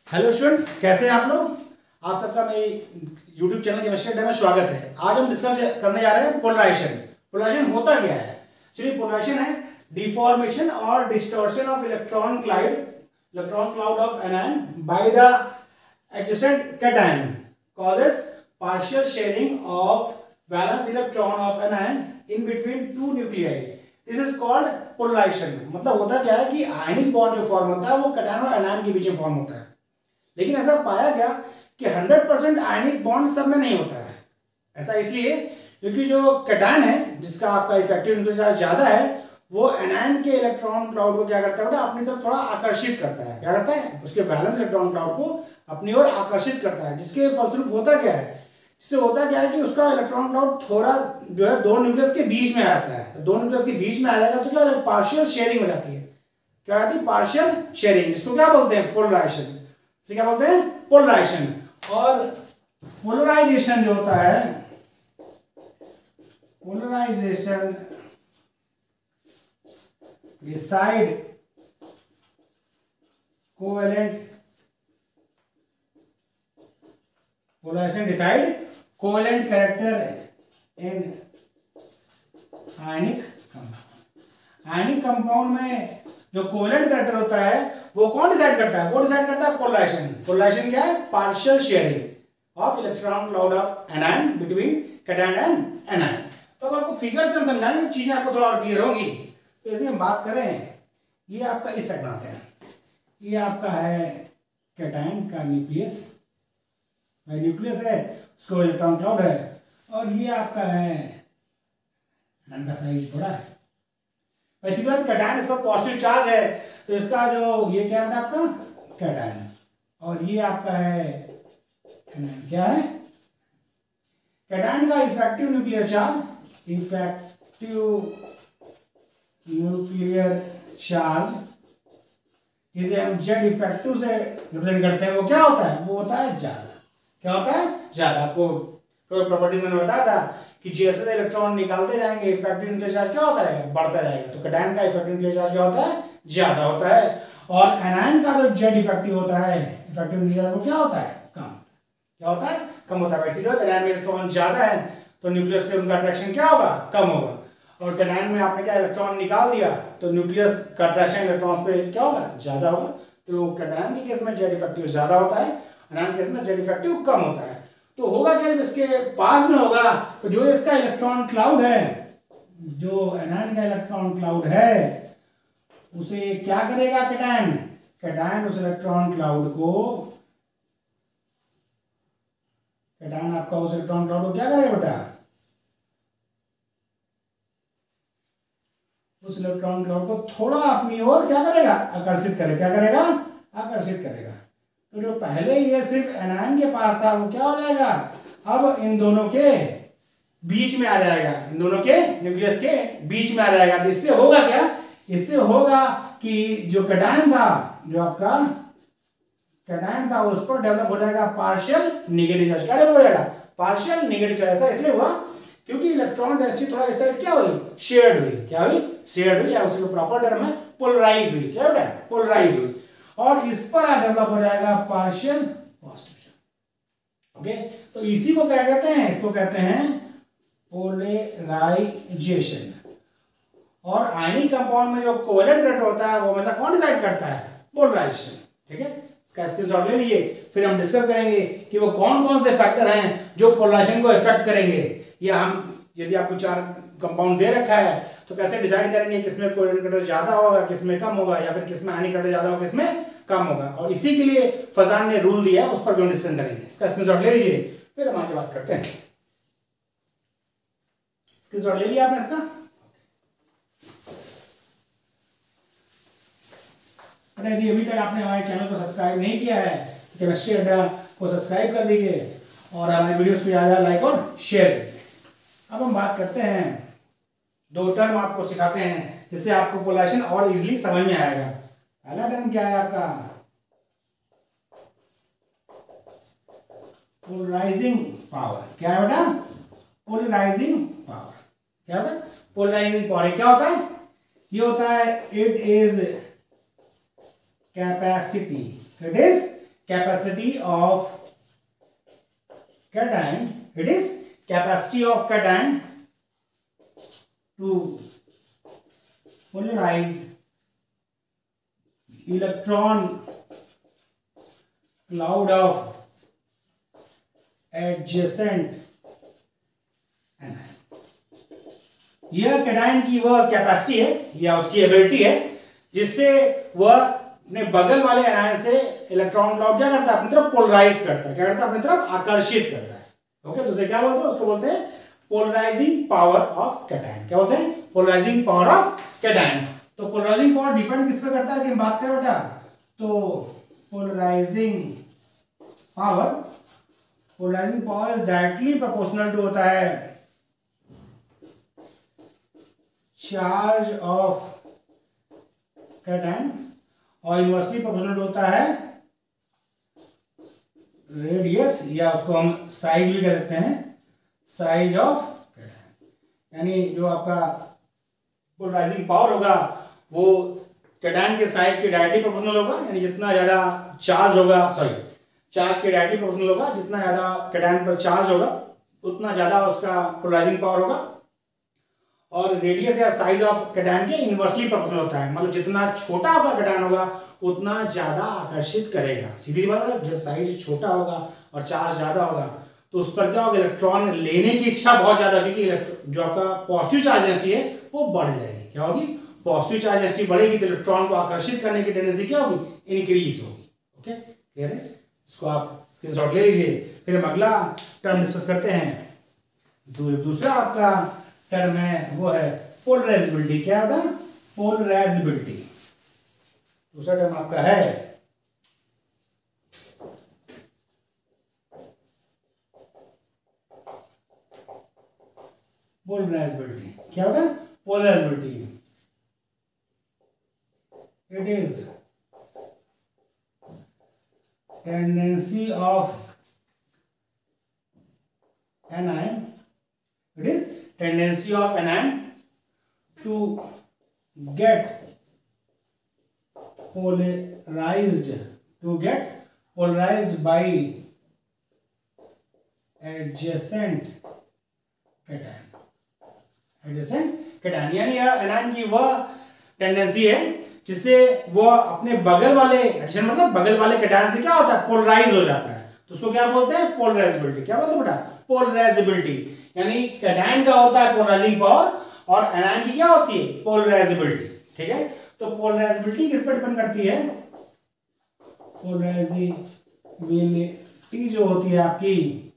Hello students, कैसे हैं आप लोग। आप सबका मेरे यूट्यूब चैनल केमिस्ट्री अड्डा में स्वागत है। आज हम डिस्कस करने जा रहे हैं पोलराइजेशन। पोलराइजेशन होता क्या है? चलिए, पोलराइजेशन है डिफॉर्मेशन और distortion of electron cloud of anion by the adjacent cation causes partial sharing of valence electron of anion in between two nuclei. This is called polarization. मतलब होता क्या है कि आयनिक बॉन्ड जो फॉर्म होता है वो कैटायन और एनायन के बीच में फॉर्म होता है। लेकिन ऐसा पाया गया कि 100% आयनिक बॉन्ड सब में नहीं होता है। ऐसा इसलिए क्योंकि जो कैटायन है जिसका आपका इफेक्टिव न्यूक्लियर चार्ज ज्यादा है वो एनायन के इलेक्ट्रॉन क्लाउड को क्या करता है बेटा, अपनी तरफ थोड़ा आकर्षित करता है। क्या करता है? उसके वैलेंस इलेक्ट्रॉन क्लाउड को अपनी ओर आकर्षित करता है, जिसके फलस्वरूप होता क्या है, इससे होता क्या है कि उसका इलेक्ट्रॉन क्लाउड थोड़ा जो है दो न्यूक्लियस के बीच में आता है। दो न्यूक्लियस के बीच में आ जाएगा तो क्या हो जाएगा, पार्शियल शेयरिंग हो जाती है। क्या आती है? पार्शियल शेयरिंग, जिसको क्या बोलते हैं, पोलराइजेशन। इसे क्या बोलते हैं? पोलराइजेशन। और पोलराइजेशन जो होता है, polarization decide covalent polarization decide covalent character in ionic compound। Ionic compound में जो कोवेलेंट कैरेक्टर होता है वो कौन डिसाइड करता है? वो डिसाइड करता है पोलराइजेशन। पोलराइजेशन क्या है? Partial sharing of electron cloud of anion between cation and anion. तो अब आपको फिगर से हम समझाएंगे, चीजें आपको थोड़ा और क्लियर होंगी। तो जैसे हम बात करें, ये आपका इस साइड बनाते हैं, ये आपका है कैटायन का न्यूक्लियस, न्यूक्लियस है, उसको इलेक्ट्रॉन क्लाउड है, और ये आपका है एनायन का साइज बड़ा है। इसी बात कैटायन, इसका पॉजिटिव चार्ज है तो इसका जो ये क्या है आपका कैटायन, और ये आपका है एनायन। क्या है? कैटायन का effective nuclear charge, effective nuclear charge जिसे हम जेड इफेक्टिव से रिप्रेजेंट करते हैं, वो क्या होता है? वो होता है ज्यादा। क्या होता है? ज्यादा। आपको प्रॉपर्टीज मैंने बताया था कि जैसे इलेक्ट्रॉन निकालते जाएंगे इफेक्टिव न्यूक्लियर चार्ज क्या होता है? बढ़ता जाएगा। तो कैटायन का इफेक्टिव न्यूक्लियर चार्ज क्या होता है? ज्यादा होता है। और एनायन का जो जेड इफेक्टिव होता है, इफेक्टिव न्यूक्लियर चार्ज वो क्या होता है? कम। क्या होता है? कम होता है। इसीलिए एनायन में इलेक्ट्रॉन ज्यादा है तो न्यूक्लियस से उनका अट्रैक्शन क्या होगा? कम होगा। और कैटायन में आपने क्या इलेक्ट्रॉन निकाल दिया तो न्यूक्लियस का अट्रैक्शन इलेक्ट्रॉन पे क्या होगा? ज्यादा होगा। तो कैटायन के केस में जेड इफेक्टिव ज्यादा होता है, एनायन के केस में जेड इफेक्टिव कम होता है। तो होगा क्या, जब इसके पास में होगा तो जो इसका इलेक्ट्रॉन क्लाउड है, जो एनायन का इलेक्ट्रॉन क्लाउड है, उसे क्या करेगा कैटायन? कैटायन उस इलेक्ट्रॉन क्लाउड को, कैटायन आपका उस इलेक्ट्रॉन क्लाउड को क्या करेगा बेटा? उस इलेक्ट्रॉन क्लाउड को थोड़ा अपनी ओर क्या करेगा? आकर्षित करेगा। क्या करेगा? आकर्षित करेगा। तो जो पहले ये सिर्फ एनायन के पास था वो क्या हो जाएगा? अब इन दोनों के बीच में आ जाएगा, इन दोनों के न्यूक्लियस के बीच में आ जाएगा। तो इससे होगा क्या? इससे होगा कि जो कैटायन था, जो आपका कैटायन था, उस पर डेवलप हो जाएगा पार्शियल निगेटिव चार्ज। क्या डेवलप हो जाएगा? Partial negative charge. ऐसा इसलिए हुआ क्योंकि इलेक्ट्रॉन डेंसिटी थोड़ा इस साइड क्या हुई? शेयर्ड हुई। क्या हुई? शेयर्ड हुई, या उसी को प्रॉपर टर्म है पोलराइज हुई। क्या बेटा? पोलराइज हुई। और इस पर डेवलप हो जाएगा पार्शियल पॉजिटिव चार्ज। ओके, तो इसी को क्या कहते हैं? इसको कहते हैं पोलराइजेशन। और आयनिक कंपाउंड में जो कोवेलेंट कैरेक्टर होता है वो हमेशा कौन डिसाइड करता है? पोलराइजेशन। ठीक है, इसका स्क्रीनशॉट ले लीजिए, फिर हम डिस्कस करेंगे कि वो कौन कौन से फैक्टर हैं जो पोलराइजेशन को इफेक्ट करेंगे। या हम यदि आपको 4 कंपाउंड दे रखा है तो कैसे डिसाइड करेंगे किसमें कोवेलेंट कैरेक्टर ज्यादा होगा, किसमें कम होगा, या फिर किसमें आयनिक कैरेक्टर ज्यादा होगा, किसमें कम होगा। और इसी के लिए फजान ने रूल दिया है, उस पर भी हम डिस्कस करेंगे। इसका स्क्रीनशॉट ले लीजिए, फिर हम आगे बात करते हैं। स्क्रीनशॉट ले लिया आपने इसका? यदि अभी तक आपने हमारे चैनल को सब्सक्राइब नहीं किया है तो केमिस्ट्री अड्डा को सब्सक्राइब कर दीजिए और हमारे वीडियोस को ज्यादा लाइक और शेयर कीजिए। अब हम बात करते हैं, 2 टर्म आपको सिखाते हैं जिससे आपको पोलराइजेशन और इजीली समझ में आएगा। पहला टर्म क्या है आपका? Polarizing power. क्या है बेटा? Polarizing power. क्या बेटा? Polarizing power. क्या होता है? ये होता है it is capacity, it is capacity of cation, it is capacity of cation to polarize electron cloud of adjacent anion. यह कैटायन की वह कैपेसिटी है या उसकी एबिलिटी है जिससे वह अपने बगल वाले एनायन से इलेक्ट्रॉन क्लाउड क्या करता है, अपनी तरफ पोलराइज करता है, क्या करता है, अपनी तरफ आकर्षित करता है। ओके, तो उसे क्या बोलते हैं, उसको बोलते हैं पोलराइजिंग पावर ऑफ कैटायन। क्या बोलते हैं, पोलराइजिंग पावर ऑफ कैटायन। तो पोलराइजिंग पावर डिपेंड किस पे करता है कि हम बात करें बेटा, तो polarizing power is directly proportional to होता है चार्ज ऑफ कैटायन और इनवर्सली प्रोपोर्शनल होता है रेडियस, या उसको हम साइज भी कह सकते हैं, साइज ऑफ कैटायन। यानी जो आपका पोलराइजिंग पावर होगा वो कैटायन के साइज के डायरेक्टली प्रोपोर्शनल होगा, यानी जितना ज्यादा चार्ज होगा, चार्ज के डायरेक्टली प्रोपोर्शनल होगा, जितना ज्यादा कैटायन पर चार्ज होगा उतना ज्यादा उसका पोलराइजिंग पावर होगा। और रेडियस या साइज ऑफ कैटायन के इनवर्सली प्रोपोर्शनल होता है, मतलब जितना छोटा आपका कैटायन होगा उतना ज्यादा आकर्षित करेगा। सीधी सी बात है, जब साइज छोटा होगा और चार्ज ज्यादा होगा तो उस पर क्या होगा, इलेक्ट्रॉन लेने की इच्छा बहुत ज्यादा, क्योंकि जो आपका पॉजिटिव चार्ज एनर्जी है वो बढ़ जाएगी। क्या होगी, पॉजिटिव चार्ज एनर्जी बढ़ेगी तो इलेक्ट्रॉन को आकर्षित करने की टेंडेंसी क्या होगी, इंक्रीज होगी। ओके, क्लियर है, इसको आप स्क्रीनशॉट ले लीजिए। फिर हम अगला टर्म डिस्कस करते हैं। दूसरा आपका टर्म है वो है पोलराइजेबिलिटी। क्या होगा, पोलराइजेबिलिटी। दूसरा टर्म आपका है पोलराइजेबिलिटी। क्या होगा, polarisability. It is tendency of anion, it is tendency of anion to get polarized by adjacent cation। यानी यह anion की वह टेंडेंसी है जिससे वह अपने बगल वाले adjacent मतलब बगल वाले कैटायन से क्या होता है, पोलराइज हो जाता है। तो उसको क्या बोलते हैं, पोलराइजेबिलिटी। क्या बोलते हैं बेटा, पोलराइजेबिलिटी। यानी कैटायन का होता है पोलराइजिंग पावर और एनायन की क्या होती है, पोलराइजेबिलिटी। ठीक है, तो पोलराइजेबिलिटी किस पर डिपेंड करती है, पोलराइजेबिलिटी जो होती है आपकी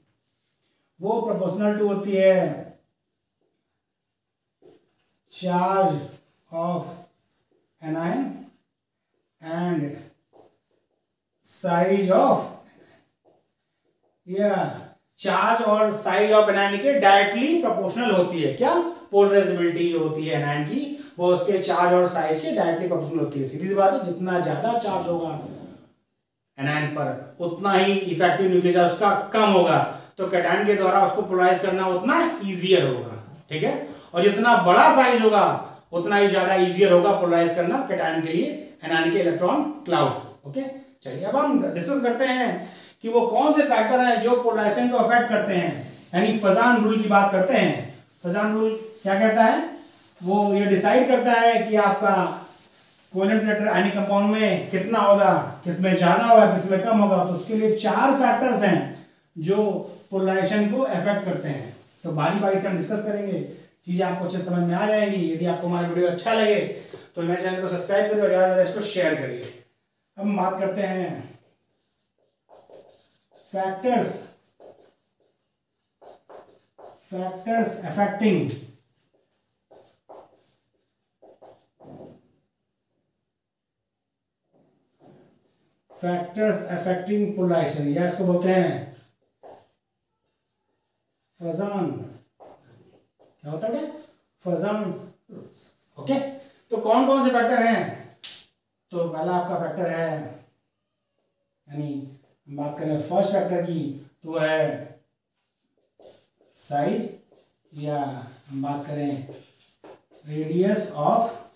वो प्रोपोर्शनल टू होती है charge of anion and size of, या चार्ज और साइज ऑफ एनायन के डायरेक्टली प्रोपोर्शनल होती है। क्या, पोलराइजेबिलिटी जो होती है एनायन की वो उसके चार्ज और साइज के डायरेक्टली प्रोपोर्शनल होती है। सीधी सी बात है, जितना ज्यादा चार्ज होगा एनायन पर उतना ही इफेक्टिव न्यूक्लियर चार्ज उसका कम होगा, तो कैटायन के द्वारा उसको पोलराइज करना उतना इजियर होगा। ठीक है, और जितना बड़ा साइज होगा उतना ही ज्यादा इजियर होगा पोलराइज करना कैटायन के लिए एनायन के इलेक्ट्रॉन क्लाउड। ओके, चलिए अब हम डिस्कस करते हैं कि वो कौन से फैक्टर हैं जो पोलराइजेशन को अफेक्ट करते हैं, यानी फजान रूल की बात करते हैं। फजान रूल क्या कहता है, वो ये डिसाइड करता है कि आपका कोवेलेंट इलेक्ट्रॉन आयनिक कंपाउंड में कितना होगा, किसमें ज्यादा होगा, किसमें कम होगा। तो उसके लिए 4 फैक्टर्स हैं जो पोलराइजेशन को अफेक्ट करते हैं। तो बारी बारी से हम डिस्कस करेंगे, चीजें आपको अच्छे समझ में आ जाएंगी। यदि आपको हमारा वीडियो अच्छा लगे तो मेरे चैनल को सब्सक्राइब करिए और ज्यादा ज्यादा इसको शेयर करिए। अब हम बात करते हैं फैक्टर्स affecting पोलराइजेशन, या इसको बोलते हैं फजान। क्या होता है, फजान रूल्स। ओके, तो कौन कौन से फैक्टर हैं, तो पहला आपका फैक्टर है, यानी हम बात करें फर्स्ट फैक्टर की तो है साइज, या हम बात करें रेडियस ऑफ,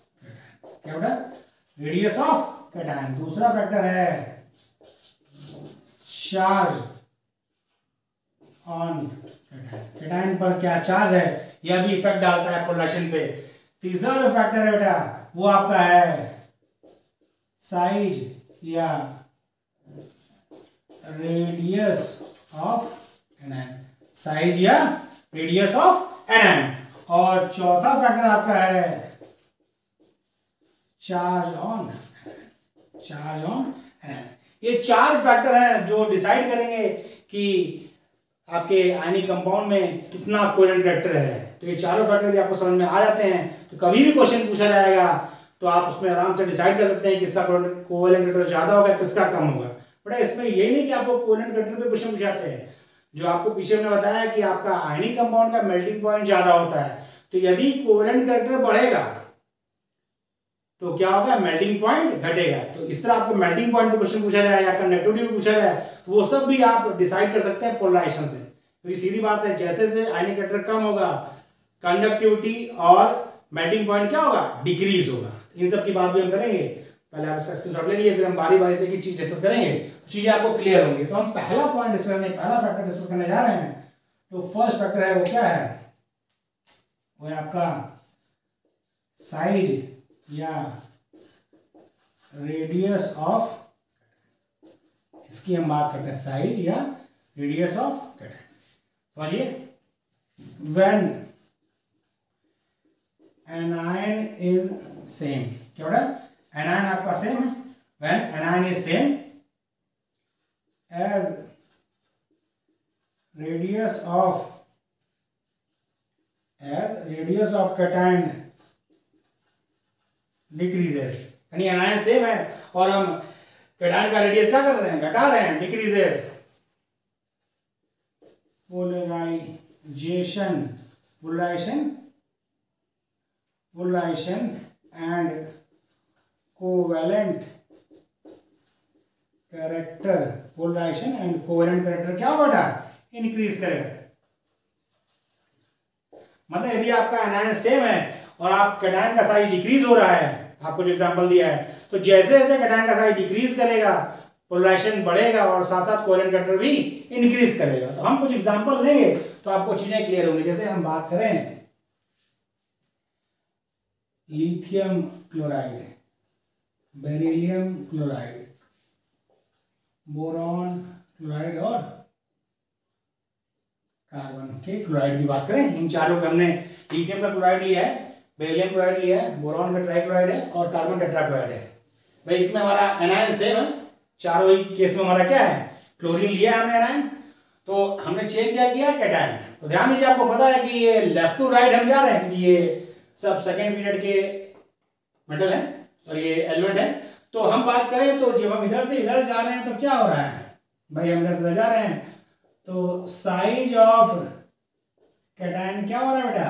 क्या बेटा, रेडियस ऑफ कैटायन। दूसरा फैक्टर है चार्ज ऑन कैटायन पर क्या चार्ज है, यह भी इफेक्ट डालता है पोलराइजेशन पे। तीसरा जो फैक्टर है बेटा वो आपका है साइज या रेडियस ऑफ एनायन, साइज या रेडियस ऑफ एनायन। और चौथा फैक्टर आपका है चार्ज ऑन एनायन। ये चार फैक्टर हैं जो डिसाइड करेंगे कि आपके आयनिक कंपाउंड में कितना कोवेलेंट कैरेक्टर है। तो ये चारों फैक्टर यदि आपको समझ में आ जाते हैं तो कभी भी क्वेश्चन पूछा जाएगा तो आप उसमें आराम से डिसाइड कर सकते हैं किसका कोवेलेंट कैरेक्टर ज्यादा होगा, किसका कम होगा। बट इसमें ये नहीं कि आपको कोवेलेंट कैरेक्टर पे क्वेश्चन पूछाते हैं। जो आपको पीछे मैंने बताया कि आपका आयनिक कंपाउंड का मेल्टिंग पॉइंट ज्यादा होता है, तो यदि कोवेलेंट कैरेक्टर बढ़ेगा तो क्या होगा, मेल्टिंग पॉइंट घटेगा। तो इस तरह आपको मेल्टिंग पॉइंट पे क्वेश्चन पूछा जाए या कंडक्टिविटी पे पूछा जाए तो वो सब भी आप डिसाइड कर सकते हैं पोलराइजेशन से। तो ये सीधी बात है, जैसे जैसे आयनिक कैरेक्टर कम होगा कंडक्टिविटी और मेल्टिंग पॉइंट क्या होगा, डिक्रीज होगा। इन सब की बात भी हम करेंगे। पहले आप इसका स्क्रीनशॉट ले लीजिए, फिर हम बारी बारी से एक चीज डिस्कस करेंगे तो चीजें आपको क्लियर होंगी। तो हम पहला पॉइंट डिस्कस करने, पहला फैक्टर डिस्कस करने जा रहे हैं। तो फर्स्ट फैक्टर है वो क्या है, वो है आपका साइज या रेडियस ऑफ, इसकी हम बात करते हैं साइज या रेडियस ऑफ कैटायन। समझिए, व्हेन एनायन इज सेम, क्या बोला, एनायन आपका सेम है, when anion is same as radius of cation decreases, यानी एनायन सेम है और हम कैटायन का रेडियस क्या कर रहे हैं, घटा रहे हैं, decreases. Polarization and covalent character, polarization and covalent character क्या होगा, इंक्रीज करेगा। मतलब यदि आपका एनायन सेम है और आप कैटायन का साइज डिक्रीज हो रहा है, आपको जो एग्जांपल दिया है, तो जैसे जैसे कैटायन का साइज डिक्रीज करेगा पोलराइजेशन बढ़ेगा और साथ साथ कोवेलेंट कैरेक्टर भी इंक्रीज करेगा। तो हम कुछ एग्जांपल देंगे तो आपको चीजें क्लियर होंगी। जैसे हम बात करें lithium chloride, beryllium chloride, boron chloride और कार्बन के क्लोराइड की बात करें, इन चारों का हमने लिथियम का क्लोराइड लिया है, बेरिलियम क्लोराइड लिया है, बोरॉन का ट्राइक्लोराइड है और कार्बन टेट्राक्लोराइड है। भाई इसमें हमारा एनायन सेम है, चारों ही केस में हमारा क्या है, क्लोरीन लिया है हमने एनायन। तो हमने चेक किया कैटायन। तो ध्यान दीजिए, आपको पता है कि ये लेफ्ट टू राइट हम जा रहे हैं क्योंकि ये सब सेकेंड पीरियड के मेटल है और ये एलिमेंट है। तो हम बात करें तो जब हम इधर से इधर जा रहे हैं तो क्या हो रहा है, भाई हम इधर से इधर जा रहे हैं तो साइज ऑफ कैटायन क्या हो रहा है बेटा,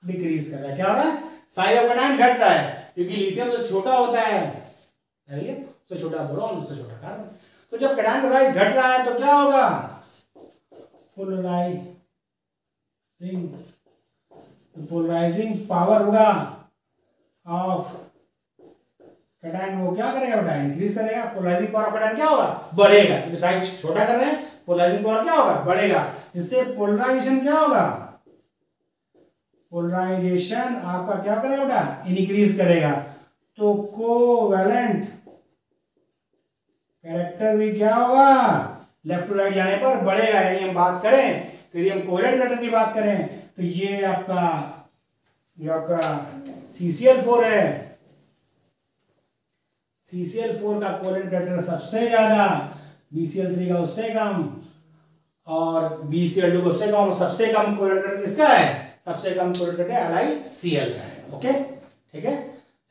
डिक्रीज कर रहा है। क्या हो रहा है, साइज ऑफ कैटायन घट रहा है क्योंकि लिथियम से छोटा होता है बेरिलियम, उससे छोटा बोरॉन, उससे छोटा कार्बन। तो जब कैटायन का साइज घट रहा है तो क्या होगा, पोलराइजिंग पावर होगा ऑफ कैटायन, वो क्या करेगा बेटा, इंक्रीज करेगा। पोलराइजिंग पावर ऑफ कैटायन क्या होगा, बढ़ेगा, क्योंकि साइज छोटा कर रहे हैं, पोलराइजिंग पावर क्या होगा, बढ़ेगा। जिससे पोलराइजेशन क्या होगा, पोलराइजेशन आपका क्या करेगा बेटा, इंक्रीज करेगा। तो कोवेलेंट कैरेक्टर भी क्या होगा, लेफ्ट टू राइट जाने पर बढ़ेगा। यानी हम बात करें तो यदि हम कोवेलेंट कैरेक्टर की बात करें तो ये आपका जो आपका CCl4 है, CCl4 का कोवेलेंट कैरेक्टर सबसे ज्यादा, BCl3 का उससे कम और BCl2 का उससे कम। सबसे कम कोवेलेंट कैरेक्टर किसका है, सबसे कम कोवेलेंट कैरेक्टर LiCl का है। ओके, ठीक है,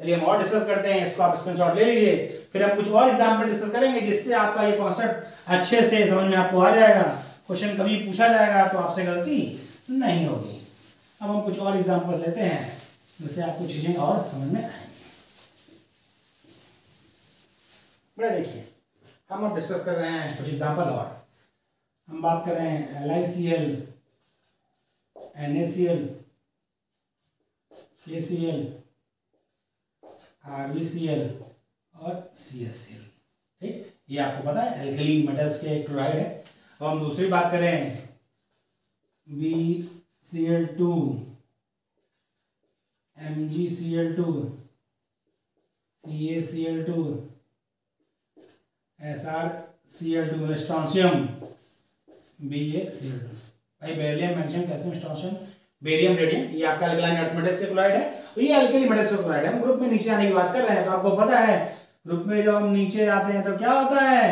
चलिए हम और डिस्कस करते हैं, इसको आप स्क्रीनशॉट ले लीजिए, फिर हम कुछ और एग्जांपल डिस्कस करेंगे जिससे आपका ये कॉन्सेप्ट अच्छे से समझ में आपको आ जाएगा। क्वेश्चन कभी पूछा जाएगा तो आपसे गलती नहीं होगी। अब हम कुछ और एग्जांपल लेते हैं जिससे आपको चीजें और समझ में आएंगी। बड़े देखिए, हम अब डिस्कस कर रहे हैं कुछ एग्जांपल और। हम बात कर रहे हैं LiCl, NaCl, KCl, RbCl और CaCl। ठीक, ये आपको पता है एल्कली मेटल्स के क्लोराइड है। अब हम दूसरी बात करें BCl2 MgCl2 CaCl2 SrCl2 मतलब स्ट्रोंशियम BaCl2। भाई beryllium, magnesium, calcium, strontium, barium, radium, ये आपका अल्कलाइन अर्थ मेटल्स से क्लोराइड है और ये एल्कली मेटल्स से क्लोराइड है। हम ग्रुप में नीचे आने की बात कर रहे हैं तो आपको पता है ग्रुप में जो हम नीचे आते हैं तो क्या होता है,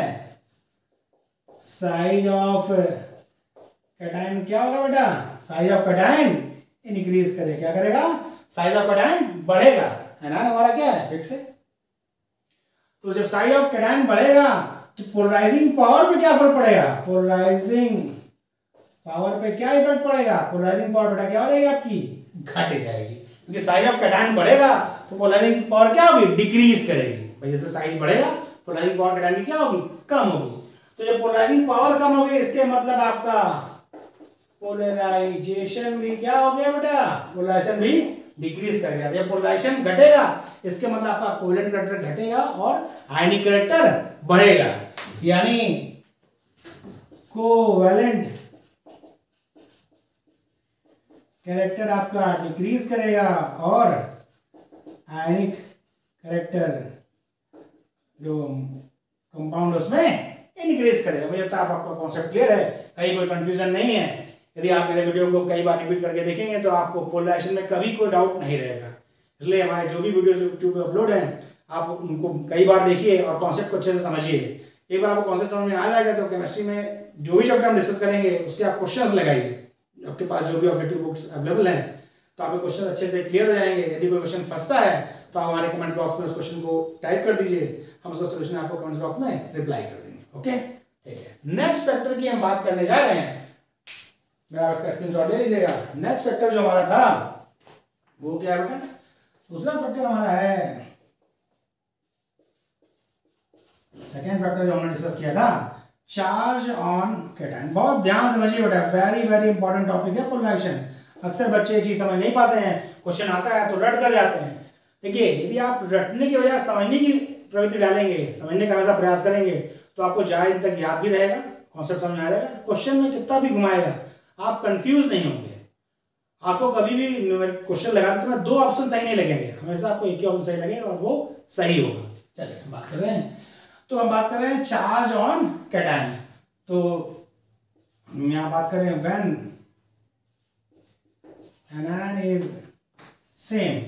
साइज ऑफ कैटायन क्या होगा बेटा, साइज ऑफ कैटायन इंक्रीज करे, क्या करेगा, साइज ऑफ कैटायन बढ़ेगा, है ना, हमारा क्या है फिक्स है। तो जब साइज ऑफ कैटायन बढ़ेगा तो पोलराइजिंग पावर पे क्या फर्क पड़ेगा, पोलराइजिंग पावर पे क्या इफेक्ट पड़ेगा, पोलराइजिंग पावर बेटा क्या हो जाएगी आपकी, घट जाएगी, क्योंकि साइज ऑफ कैटायन बढ़ेगा तो पोलराइजिंग पावर क्या होगी, डिक्रीज करेगी। भाई जैसे साइज बढ़ेगा पोलराइजिंग पावर कैटायन की क्या होगी, कम होगी। तो जब पोलराइजिंग पावर कम होगी इसके मतलब आपका पोलराइजेशन भी क्या हो गया बेटा, पोलराइजेशन भी डिक्रीज कर गया। जब पोलराइजेशन घटेगा इसके मतलब आपका कोवेलेंट कैरेक्टर घटेगा और आयनिक कैरेक्टर बढ़ेगा, यानी कोवेलेंट कैरेक्टर आपका डिक्रीज करेगा और आयनिक कैरेक्टर जो कंपाउंड उसमें इंक्रीज करेगा। मुझे लगता है आपका कॉन्सेप्ट क्लियर है, कहीं कोई कंफ्यूजन नहीं है। यदि आप मेरे वीडियो को कई बार रिपीट करके देखेंगे तो आपको पोलराइजेशन में कभी कोई डाउट नहीं रहेगा। इसलिए हमारे जो भी वीडियोस यूट्यूब पे अपलोड हैं आप उनको कई बार देखिए और कॉन्सेप्ट को अच्छे से समझिए। एक बार आपको कॉन्सेप्ट समझ में आ जाएगा तो केमिस्ट्री में जो भी चैप्टर हम डिस्कस करेंगे उसके आप क्वेश्चंस लगाइए। आपके पास जो भी ऑब्जेक्टिव बुक्स अवेलेबल हैं तो आपके क्वेश्चन अच्छे से क्लियर हो जाएंगे। यदि कोई क्वेश्चन फंसता है तो आप हमारे कमेंट बॉक्स में उस क्वेश्चन को टाइप कर दीजिए, हम उसका सोल्यूशन आपको कमेंट बॉक्स में रिप्लाई कर देंगे। ओके, ठीक है। नेक्स्ट फैक्टर की हम बात करने जा रहे हैं, मेरा इसका स्क्रीनशॉट ले लीजिएगा। नेक्स्ट फैक्टर जो हमारा था वो क्या है बेटा, दूसरा फैक्टर हमारा है, सेकेंड फैक्टर जो हमने डिस्कस किया था, चार्ज ऑन कैटायन। बहुत ध्यान समझिए बेटा, वेरी वेरी इंपॉर्टेंट टॉपिक है पोलराइजेशन। अक्सर बच्चे ये चीज समझ नहीं पाते हैं, क्वेश्चन आता है तो रट कर जाते हैं। देखिए यदि आप रटने की बजाय समझने की प्रवृत्ति डालेंगे, समझने का हमेशा प्रयास करेंगे तो आपको ज्यादा दिन तक याद भी रहेगा, कॉन्सेप्ट समझ में आ जाएगा। क्वेश्चन में कितना भी घुमाएगा आप कंफ्यूज नहीं होंगे। आपको कभी भी क्वेश्चन लगाते समय दो ऑप्शन सही नहीं लगेंगे, हमेशा आपको एक ही ऑप्शन सही लगेगा और वो सही होगा। चलिए हम बात कर रहे हैं, तो हम बात कर रहे हैं चार्ज ऑन कैटायन। तो हम यहां बात करें when anion is same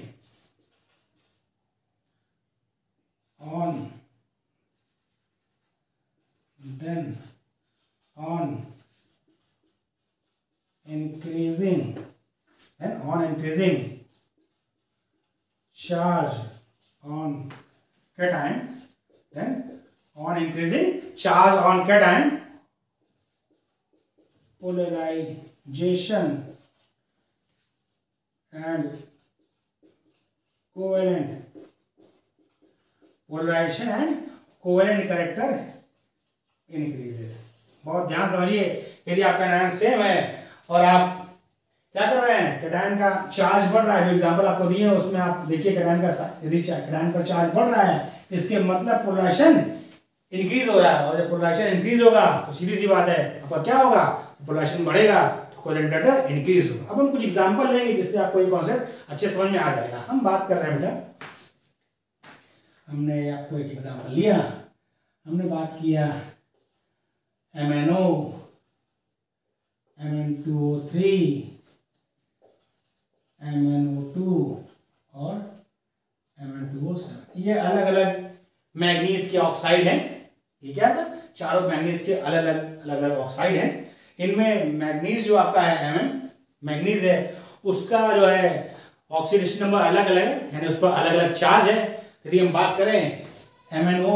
on then on increasing charge on cation, then on increasing charge on cation polarization and covalent polarization and covalent character increases. बहुत ध्यान समझिए, यदि आपका आयन सेम है और आप क्या कर रहे हैं, कैटायन का चार्ज बढ़ रहा है, जो एग्जांपल आपको दिए हैं उसमें आप देखिए कैटायन का यदि कैटायन पर चार्ज बढ़ रहा है इसके मतलब पोलराइजेशन इंक्रीज हो रहा है, और जब पोलराइजेशन इंक्रीज होगा तो सीधी सी बात है आपका क्या होगा, पोलराइजेशन बढ़ेगा तो कोवेलेंट कैरेक्टर इंक्रीज होगा। अब हम कुछ एग्जांपल लेंगे जिससे आपको ये कॉन्सेप्ट अच्छे समझ में आ जाएगा। हम बात कर रहे हैं बेटा, हमने आपको एक एग्जांपल लिया, हमने बात किया MnO, Mn2O3, MnO2 और Mn2O7। ये अलग अलग मैग्नीज के ऑक्साइड हैं। ये क्या है, चारों मैग्नीज के अलग अलग ऑक्साइड हैं। इनमें मैग्नीज जो आपका है Mn मैग्नीज है उसका जो है ऑक्सीडेशन नंबर अलग अलग है, यानी उस पर अलग अलग चार्ज है। यदि हम बात करें MnO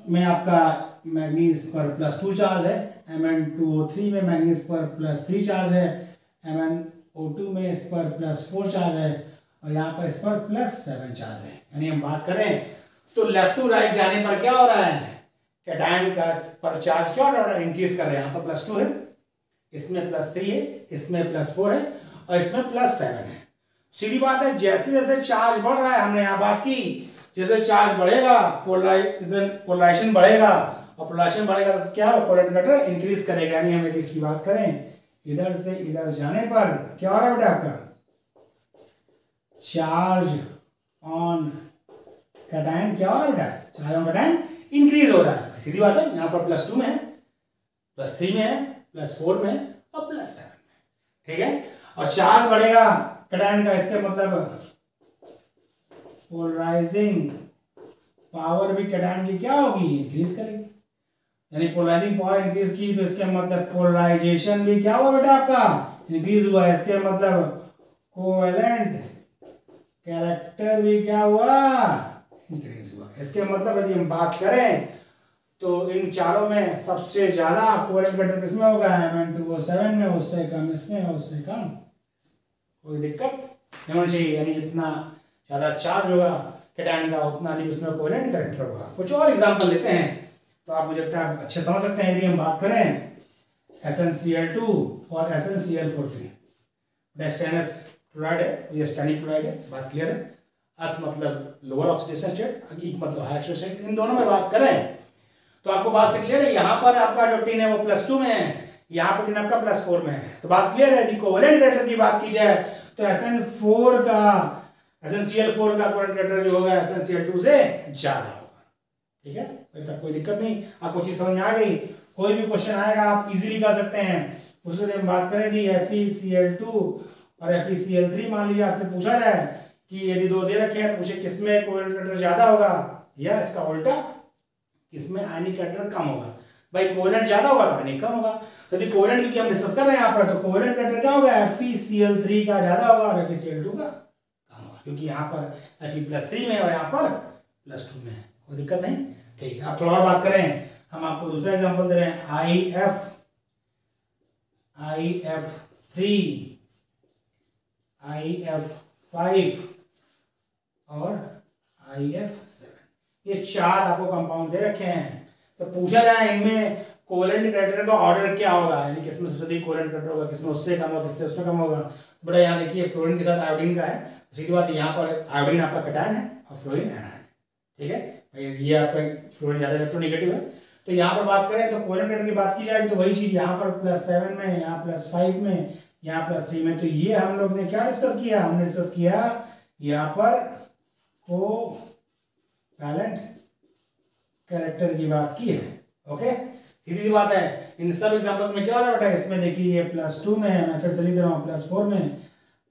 में आपका मैग्नीज पर +2 चार्ज है, Mn2O3 में मैग्नीज पर +3 चार्ज है, MnO2 में इस पर +4 चार्ज है और यहाँ पर इस पर +7 चार्ज है। यानी हम बात करें तो लेफ्ट टू राइट जाने पर क्या हो रहा है, कैटायन का पर चार्ज क्या हो रहा है, इंक्रीज कर रहे हैं। यहाँ पर +2 है, इसमें +3 है, इसमें +4 है और इसमें +7 है। सीधी बात है, जैसे जैसे चार्ज बढ़ रहा है, हमने यहाँ बात की जैसे चार्ज बढ़ेगा पोलराइजेशन बढ़ेगा और पोलराइजेशन बढ़ेगा तो क्या हो, कोवैलेंट कंडक्टर इंक्रीज करेगा। यानी हम यदि इसकी बात करें इधर से इधर जाने पर क्या हो रहा है बेटा, आपका चार्ज ऑन कैटायन क्या हो रहा है बेटा, चार्ज ऑन कैटायन इंक्रीज हो रहा है। सीधी बात है, यहाँ पर +2 में है, +3 में है, +4 में और +7 में, ठीक है। और चार्ज बढ़ेगा कैटायन का, इसके मतलब पोलराइजिंग पावर भी कैटायन की क्या होगी, इंक्रीज करेगी। यानी पोलराइजिंग पावर इंक्रीज की तो इसके मतलब पोलराइजेशन भी क्या हुआ बेटा, आपका इंक्रीज हुआ। इसके मतलब कोवैलेंट कैरेक्टर भी क्या हुआ, इंक्रीज हुआ। इसके मतलब यदि हम बात करें तो इन चारों में सबसे ज्यादा कोवैलेंट कैरेक्टर किसमें होगा, Mn2O7 में, उससे कम इसमें, उससे कम। कोई दिक्कत नहीं होनी चाहिए। यानी जितना ज्यादा चार्ज होगा कैटायन का उतना ही उसमें कोवैलेंट कैरेक्टर होगा। कुछ और एग्जांपल लेते हैं तो आप मुझे लगता है अच्छे समझ सकते हैं। यदि हम बात करें SnCl2 और SnCl14, स्टेनस क्लोराइड है, ये स्टैनिक क्लोराइड है, बात क्लियर है। अस मतलब लोअर ऑक्सीडेशन स्टेट, ई मतलब हाई ऑक्सीडेशन स्टेट। इन दोनों में बात करें तो आपको बात से क्लियर है। यहाँ पर आपका जो टिन है वो +2 में है, यहाँ पर टिन आपका +4 में है, तो बात क्लियर है। यदि कोवैलेंट कैरेक्टर की बात की जाए तो SnCl4 का कोवैलेंट कैरेक्टर जो होगा SnCl2 से ज्यादा होगा, ठीक है। तब कोई दिक्कत नहीं, आपको चीज समझ में आ गई। कोई भी क्वेश्चन आएगा आप इजीली कर सकते हैं। उसमें हम बात करें थी FeCl2 और FeCl3, मान लीजिए आपसे पूछा जाए कि यदि दो दे रखे हैं तो पूछे किसमें कोवैलेंट कैरेक्टर ज्यादा होगा या इसका उल्टा किसमें आयनिक कैरेक्टर कम होगा। भाई कोवैलेंट ज्यादा होगा तो आयनिक कम होगा। तो यदि कोवैलेंट की हम डिस्कस कर रहे हैं यहाँ पर तो कोवैलेंट कैरेक्टर क्या होगा, FeCl3 का ज्यादा होगा और FeCl2 का कम होगा, क्योंकि यहाँ पर Fe+3 में और यहाँ पर +2 में है। कोई दिक्कत नहीं, ठीक है। आप थोड़ा और बात करें, हम आपको दूसरा एग्जांपल दे रहे हैं। IF3, IF5 और IF7, ये चार आपको कंपाउंड दे रखे हैं। तो पूछा जाए इनमें कोवैलेंट कैरेक्टर का ऑर्डर क्या होगा, यानी किसमें सबसे अधिक कोवैलेंट कैरेक्टर होगा, किसमें उससे कम होगा, किससे उसमें कम होगा। बड़ा यहाँ देखिए फ्लोरीन के साथ आयोडीन का है, सीधी बात यहाँ पर आयोडीन आपका कैटायन है और फ्लोरीन एनायन है, ठीक है। ये आपका फ्लोरीन ज्यादा इलेक्ट्रोनेगेटिव है। तो यहाँ पर बात करें तो कोवैलेंट कैरेक्टर की बात की जाए तो वही चीज यहाँ पर +7 में, यहाँ +5 में, यहाँ +3 में। तो ये हम लोग ने क्या डिस्कस किया, हमने डिस्कस किया यहाँ पर कोवैलेंट कैरेक्टर की बात की है, ओके। सीधी सी बात है। इन सब एग्जांपल्स में क्या हो रहा है बेटा, इसमें देखिए ये +2 में है, मैं फिर से लिख दे रहा हूँ +4 में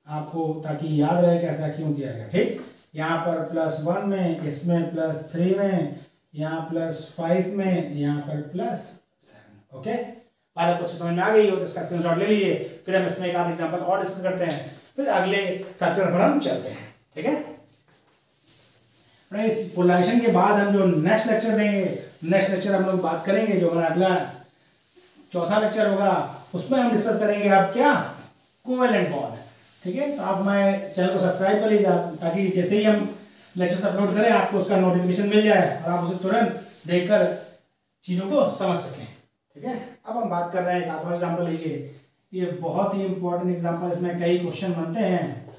आपको, ताकि याद रहे कैसा क्यों किया गया, ठीक। यहाँ पर +1 में, इसमें +3 में, यहाँ +5 में, यहाँ पर +7, ओके। बात आपको समझ में आ गई हो तो इसका स्क्रीनशॉट ले लीजिए। फिर हम इसमें एक आध एग्जांपल और डिस्कस करते हैं, फिर अगले फैक्टर पर हम चलते हैं, ठीक है। इस पोलराइजेशन के बाद हम जो नेक्स्ट लेक्चर देंगे, नेक्स्ट लेक्चर हम लोग बात करेंगे, जो हमारा अगला चौथा लेक्चर होगा, उसमें हम डिस्कस करेंगे आप क्या, कोवैलेंट बॉन्ड, ठीक है। तो आप हमारे चैनल को सब्सक्राइब कर लीजिए ताकि जैसे ही हम लेक्चर्स अपलोड करें आपको उसका नोटिफिकेशन मिल जाए और आप उसे तुरंत देखकर चीज़ों को समझ सकें, ठीक है। अब हम बात कर रहे हैं एक आधा एग्जाम्पल लीजिए। ये बहुत ही इंपॉर्टेंट एग्जाम्पल, इसमें कई क्वेश्चन बनते हैं,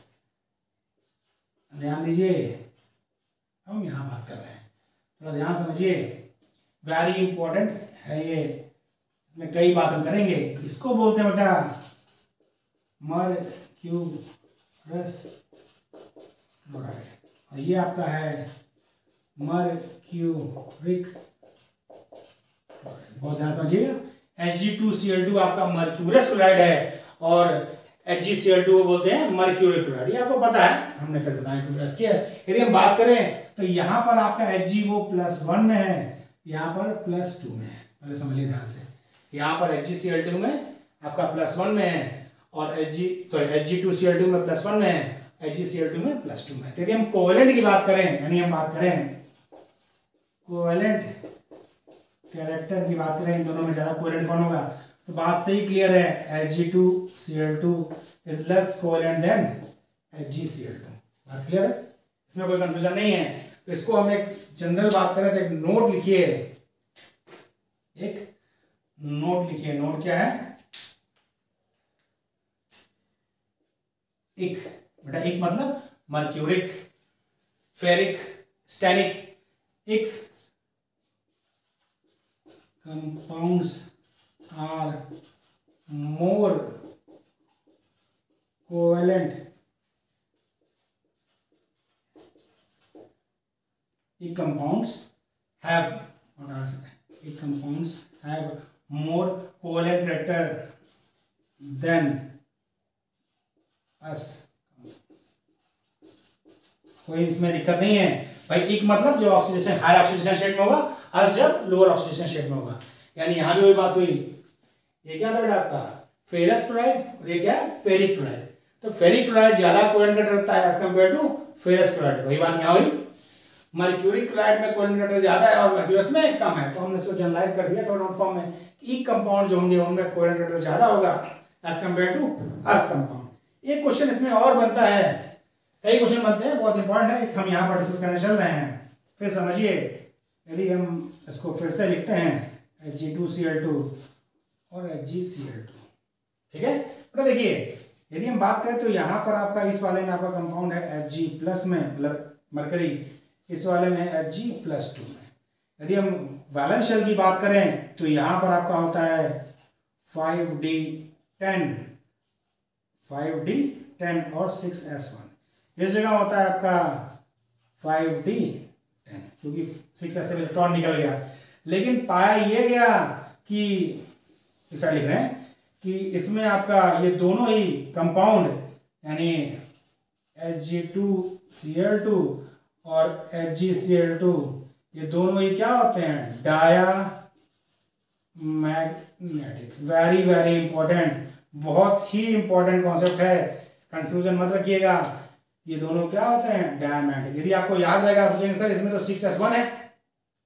ध्यान दीजिए। हम यहाँ बात कर रहे हैं, थोड़ा ध्यान समझिए, वेरी इंपॉर्टेंट है ये, इसमें कई बात हम करेंगे। इसको बोलते हैं बेटा मर्क्यूरस क्लोराइड, और ये आपका है मर्क्यूरिक क्लोराइड। बहुत ध्यान समझिएगा। Hg2Cl2 आपका मर्क्यूरस क्लोराइड है और HgCl2 बोलते हैं मर्क्यूरिक क्लोराइड, ये आपको पता है, हमने फिर बताया डिस्कस किया। यदि हम बात करें तो यहाँ पर आपका Hg वो +1 में है, यहाँ पर +2 में है। पहले समझिए ध्यान से, यहाँ पर HgCl2 में आपका +1 में है और Hg2Cl2 में +1 में है, HgCl2 में +2 में है। यदि हम कोवैलेंट की बात करें, यानी हम बात करें कोवैलेंट कैरेक्टर की बात करें, इन दोनों में ज्यादा कोवैलेंट कौन होगा, तो बात सही क्लियर है, Hg2Cl2 is less covalent then HgCl2। बात क्लियर है, इसमें कोई कंफ्यूजन नहीं है। तो इसको हम एक जनरल बात करें तो एक नोट लिखिए, एक नोट लिखिए। नोट क्या है, इक बेटा, इक मतलब मर्क्यूरिक, फेरिक, स्टैनिक, इक compounds are more covalent if compounds have more covalent character than us। कोई इसमें दिक्कत नहीं है भाई। एक मतलब जो ऑक्सीडेशन हाई ऑक्सीडेशन स्टेट में होगा, अस जब लोअर ऑक्सीडेशन स्टेट में होगा। यानी यहां भी वही बात हुई। ये क्या था बेटा आपका फेरस क्लोराइड और ये क्या है फेरिक क्लोराइड। तो फेरिक क्लोराइड ज्यादा कोवेलेंट कटर रखता है as compare to ferrous chloride. वही बात यहाँ हुई। मर्क्यूरी क्लोराइड में कोवेलेंट कटर ज्यादा है और मर्क्यूरस में कम है। तो हमने इसको जनरलाइज कर दिया थोड़ा नोट फॉर्म में। ई कंपाउंड जो होंगे उनमें कोवेलेंट कटर ज्यादा होगा as compare to us compound. एक क्वेश्चन इसमें और बनता है, कई क्वेश्चन बनते हैं, बहुत इंपॉर्टेंट है। एक हम यहाँ पर डिस्कस करने चल रहे हैं। फिर समझिए, यदि हम इसको फिर से लिखते हैं Hg2Cl2 और HgCl2, ठीक है। तो देखिए यदि हम बात करें तो यहाँ पर आपका इस वाले में आपका कंपाउंड है Hg प्लस में, मतलब मरकरी, इस वाले में है Hg+2 में। यदि हम वैलेंस शेल की बात करें तो यहाँ पर आपका होता है 5d10 और 6s1। इस जगह होता है आपका 5d10 क्योंकि 6s से इलेक्ट्रॉन निकल गया। लेकिन पाया ये गया कि इस साइड लिख रहे हैं कि इसमें आपका ये दोनों ही कंपाउंड यानी Hg2Cl2 और HgCl2 ये दोनों ही क्या होते हैं डायामैग्नेटिक। वेरी वेरी इंपॉर्टेंट, बहुत ही इंपॉर्टेंट कॉन्सेप्ट है, कंफ्यूजन मत रखिएगा। ये दोनों क्या होते हैं डायामैग्नेटिक। यदि आपको याद रहेगा आप सोचेंगे सर इसमें तो 6s1 है,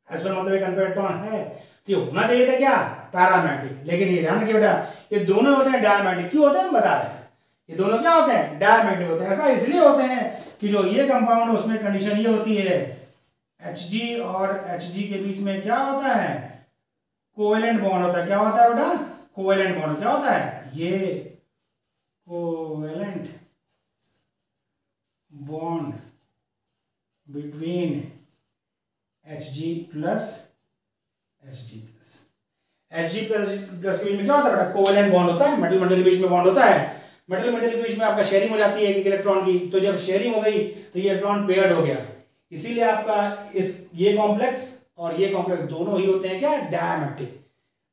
s1 मतलब एक इलेक्ट्रॉन है, तो ये होना चाहिए था क्या पैरामैग्नेटिक। लेकिन ये ध्यान रखिए बेटा ये दोनों होते हैं डायामैग्नेटिक। क्यों होते हैं हम बता रहे हैं। ये दोनों क्या होते हैं डायामैग्नेटिक होते हैं। ऐसा इसलिए होते हैं कि जो ये कंपाउंड है उसमें कंडीशन ये होती है Hg और Hg के बीच में क्या होता है कोवेलेंट बॉन्ड होता है। क्या होता है बेटा कोवेलेंट बॉन्ड। क्या होता है ये covalent bond between Hg plus के बीच में क्या होता है बेटा कोवेलेंट बॉन्ड होता है। मेटल मेटल के बीच में बॉन्ड होता है। मेटल मेटल के बीच में आपका शेयरिंग हो जाती है एक इलेक्ट्रॉन की। तो जब शेयरिंग हो गई तो ये इलेक्ट्रॉन पेयर्ड हो गया। इसीलिए आपका ये कॉम्प्लेक्स और ये कॉम्प्लेक्स दोनों ही होते हैं क्या डायमैग्नेटिक।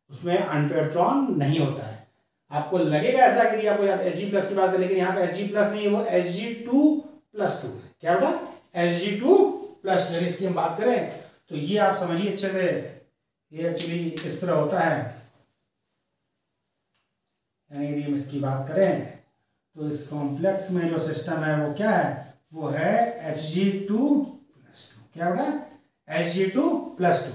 उसमें अनपेयर्ड नहीं होता है। आपको लगेगा ऐसा कि आपको याद Hg+ की बात है, लेकिन यहाँ पे Hg+ नहीं है, वो Hg2+2 है। क्या बेटा Hg2+2। इसकी हम बात करें तो ये आप समझिए अच्छे से, ये एक्चुअली इस तरह होता है। यानी यदि हम इसकी बात करें तो इस कॉम्प्लेक्स में जो सिस्टम है वो क्या है वो है Hg2+2। क्या बेटा Hg2+2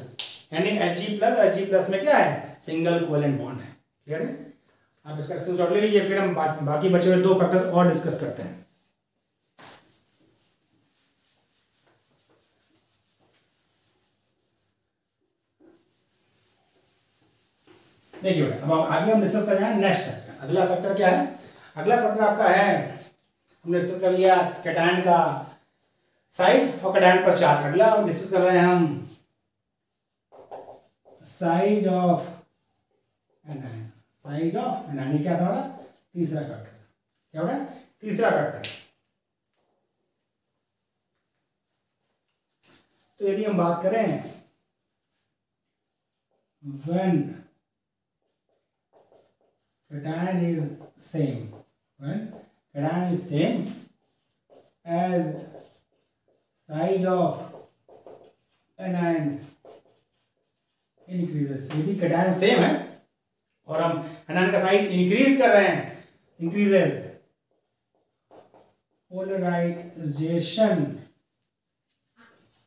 यानी Hg+ में क्या है सिंगल कोवेलेंट बॉन्ड है। क्लियर है। आप इसका स्क्रीनशॉट ले लीजिए, फिर हम बाकी बचे हुए 2 फैक्टर्स और डिस्कस करते हैं। देखिए बेटा अब आगे हम डिस्कस कर रहे हैं नेक्स्ट फैक्टर। अगला फैक्टर क्या है। अगला फैक्टर आपका है, हमने डिस्कस कर लिया कैटायन का साइज और कैटायन पर चार्ज। अगला हम डिस्कस कर रहे हैं हम size of anion. Size of anion क्या था हमारा तीसरा फैक्टर। क्या बेटा तीसरा फैक्टर। तो यदि हम बात करें when cation is same, when cation is same as size of anion increases। यदि cation सेम है और हम anion का साइज इंक्रीज कर रहे हैं, increases